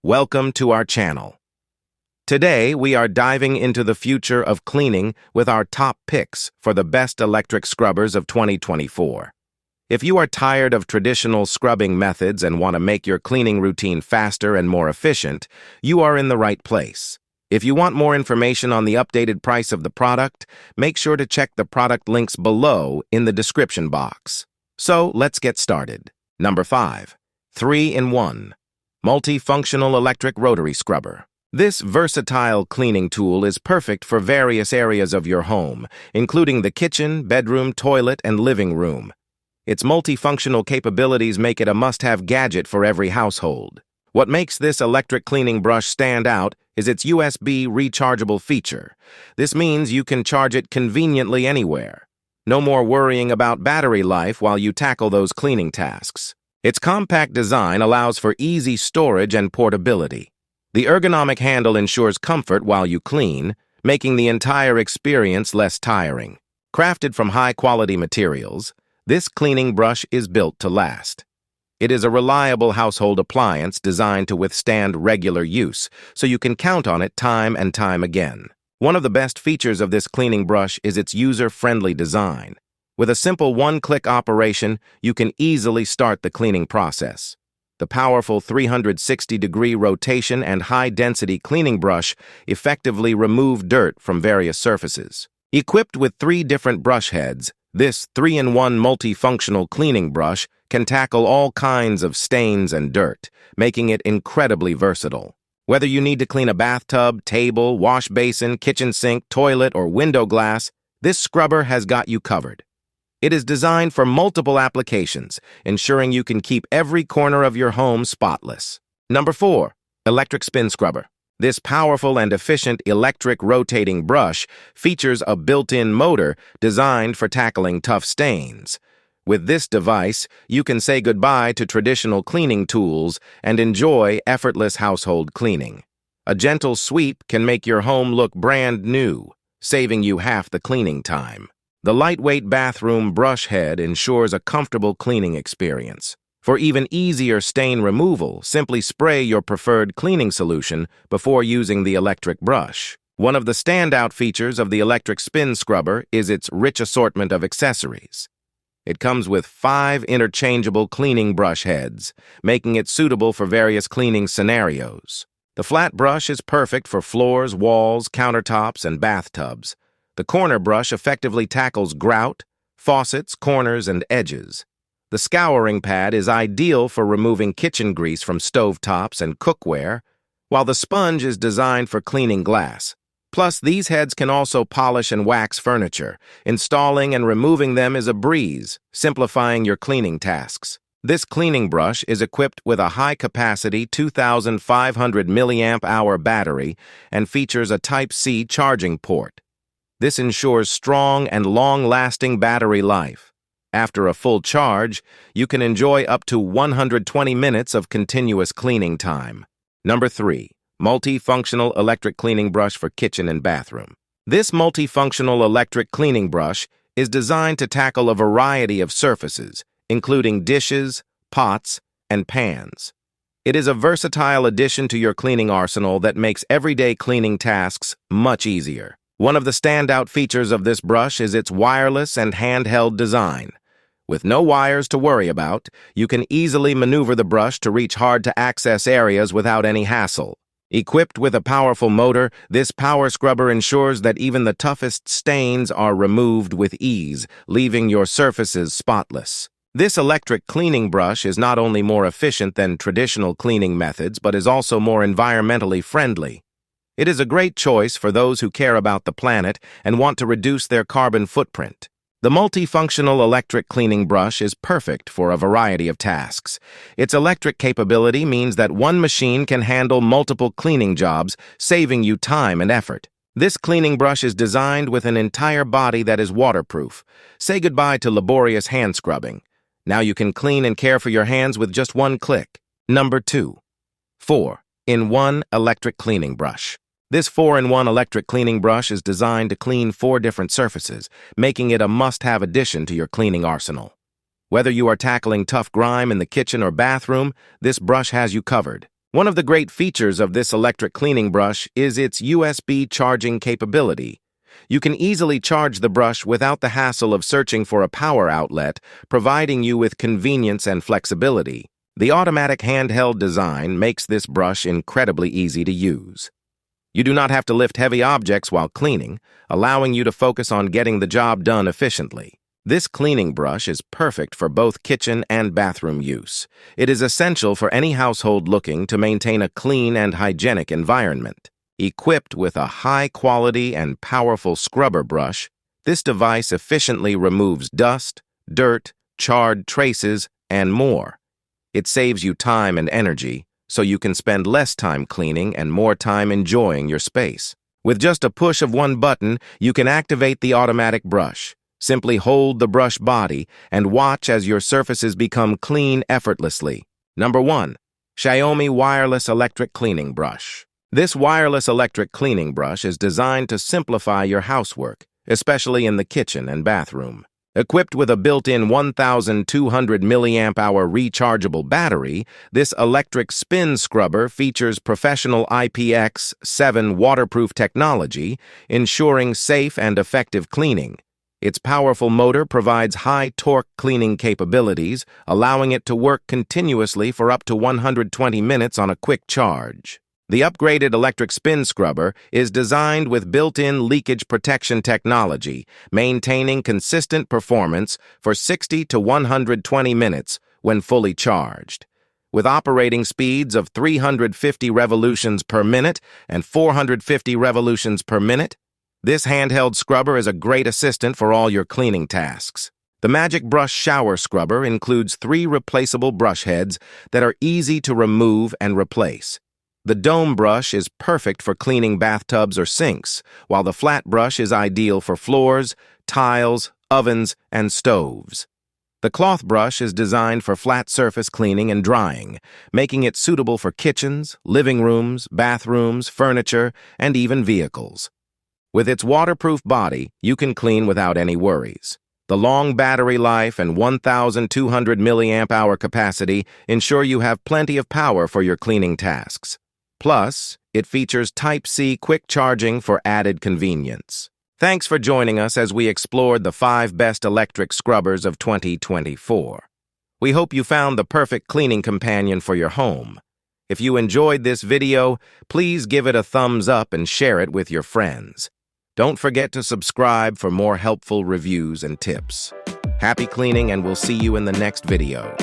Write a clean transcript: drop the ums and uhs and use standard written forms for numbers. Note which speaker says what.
Speaker 1: Welcome to our channel. Today, we are diving into the future of cleaning with our top picks for the best electric scrubbers of 2024. If you are tired of traditional scrubbing methods and want to make your cleaning routine faster and more efficient, you are in the right place. If you want more information on the updated price of the product, make sure to check the product links below in the description box. So, let's get started. Number 5. 3-in-1. Multifunctional Electric Rotary Scrubber. This versatile cleaning tool is perfect for various areas of your home, including the kitchen, bedroom, toilet, and living room. Its multifunctional capabilities make it a must-have gadget for every household. What makes this electric cleaning brush stand out is its USB rechargeable feature. This means you can charge it conveniently anywhere. No more worrying about battery life while you tackle those cleaning tasks. Its compact design allows for easy storage and portability. The ergonomic handle ensures comfort while you clean, making the entire experience less tiring. Crafted from high-quality materials, this cleaning brush is built to last. It is a reliable household appliance designed to withstand regular use, so you can count on it time and time again. One of the best features of this cleaning brush is its user-friendly design. With a simple one-click operation, you can easily start the cleaning process. The powerful 360-degree rotation and high-density cleaning brush effectively remove dirt from various surfaces. Equipped with 3 different brush heads, this 3-in-1 multifunctional cleaning brush can tackle all kinds of stains and dirt, making it incredibly versatile. Whether you need to clean a bathtub, table, wash basin, kitchen sink, toilet, or window glass, this scrubber has got you covered. It is designed for multiple applications, ensuring you can keep every corner of your home spotless. Number 4. Electric Spin Scrubber. This powerful and efficient electric rotating brush features a built-in motor designed for tackling tough stains. With this device, you can say goodbye to traditional cleaning tools and enjoy effortless household cleaning. A gentle sweep can make your home look brand new, saving you half the cleaning time. The lightweight bathroom brush head ensures a comfortable cleaning experience. For even easier stain removal, simply spray your preferred cleaning solution before using the electric brush. One of the standout features of the electric spin scrubber is its rich assortment of accessories. It comes with 5 interchangeable cleaning brush heads, making it suitable for various cleaning scenarios. The flat brush is perfect for floors, walls, countertops, and bathtubs. The corner brush effectively tackles grout, faucets, corners, and edges. The scouring pad is ideal for removing kitchen grease from stovetops and cookware, while the sponge is designed for cleaning glass. Plus, these heads can also polish and wax furniture. Installing and removing them is a breeze, simplifying your cleaning tasks. This cleaning brush is equipped with a high-capacity 2,500 milliamp-hour battery and features a Type-C charging port. This ensures strong and long-lasting battery life. After a full charge, you can enjoy up to 120 minutes of continuous cleaning time. Number 3. Multifunctional Electric Cleaning Brush for Kitchen and Bathroom. This multifunctional electric cleaning brush is designed to tackle a variety of surfaces, including dishes, pots, and pans. It is a versatile addition to your cleaning arsenal that makes everyday cleaning tasks much easier. One of the standout features of this brush is its wireless and handheld design. With no wires to worry about, you can easily maneuver the brush to reach hard-to-access areas without any hassle. Equipped with a powerful motor, this power scrubber ensures that even the toughest stains are removed with ease, leaving your surfaces spotless. This electric cleaning brush is not only more efficient than traditional cleaning methods, but is also more environmentally friendly. It is a great choice for those who care about the planet and want to reduce their carbon footprint. The multifunctional electric cleaning brush is perfect for a variety of tasks. Its electric capability means that one machine can handle multiple cleaning jobs, saving you time and effort. This cleaning brush is designed with an entire body that is waterproof. Say goodbye to laborious hand scrubbing. Now you can clean and care for your hands with just one click. Number 2. 4-in-1 Electric Cleaning Brush. This 4-in-1 electric cleaning brush is designed to clean 4 different surfaces, making it a must-have addition to your cleaning arsenal. Whether you are tackling tough grime in the kitchen or bathroom, this brush has you covered. One of the great features of this electric cleaning brush is its USB charging capability. You can easily charge the brush without the hassle of searching for a power outlet, providing you with convenience and flexibility. The automatic handheld design makes this brush incredibly easy to use. You do not have to lift heavy objects while cleaning, allowing you to focus on getting the job done efficiently. This cleaning brush is perfect for both kitchen and bathroom use. It is essential for any household looking to maintain a clean and hygienic environment. Equipped with a high-quality and powerful scrubber brush, this device efficiently removes dust, dirt, charred traces, and more. It saves you time and energy, so you can spend less time cleaning and more time enjoying your space. With just a push of one button, you can activate the automatic brush. Simply hold the brush body and watch as your surfaces become clean effortlessly. Number 1. Xiaomi Wireless Electric Cleaning Brush. This wireless electric cleaning brush is designed to simplify your housework, especially in the kitchen and bathroom. Equipped with a built-in 1,200 mAh rechargeable battery, this electric spin scrubber features professional IPX7 waterproof technology, ensuring safe and effective cleaning. Its powerful motor provides high-torque cleaning capabilities, allowing it to work continuously for up to 120 minutes on a quick charge. The upgraded electric spin scrubber is designed with built-in leakage protection technology, maintaining consistent performance for 60 to 120 minutes when fully charged. With operating speeds of 350 revolutions per minute and 450 revolutions per minute, this handheld scrubber is a great assistant for all your cleaning tasks. The Magic Brush Shower Scrubber includes 3 replaceable brush heads that are easy to remove and replace. The dome brush is perfect for cleaning bathtubs or sinks, while the flat brush is ideal for floors, tiles, ovens, and stoves. The cloth brush is designed for flat surface cleaning and drying, making it suitable for kitchens, living rooms, bathrooms, furniture, and even vehicles. With its waterproof body, you can clean without any worries. The long battery life and 1,200 mAh capacity ensure you have plenty of power for your cleaning tasks. Plus, it features Type-C quick charging for added convenience. Thanks for joining us as we explored the 5 best electric scrubbers of 2024. We hope you found the perfect cleaning companion for your home. If you enjoyed this video, please give it a thumbs up and share it with your friends. Don't forget to subscribe for more helpful reviews and tips. Happy cleaning, and we'll see you in the next video.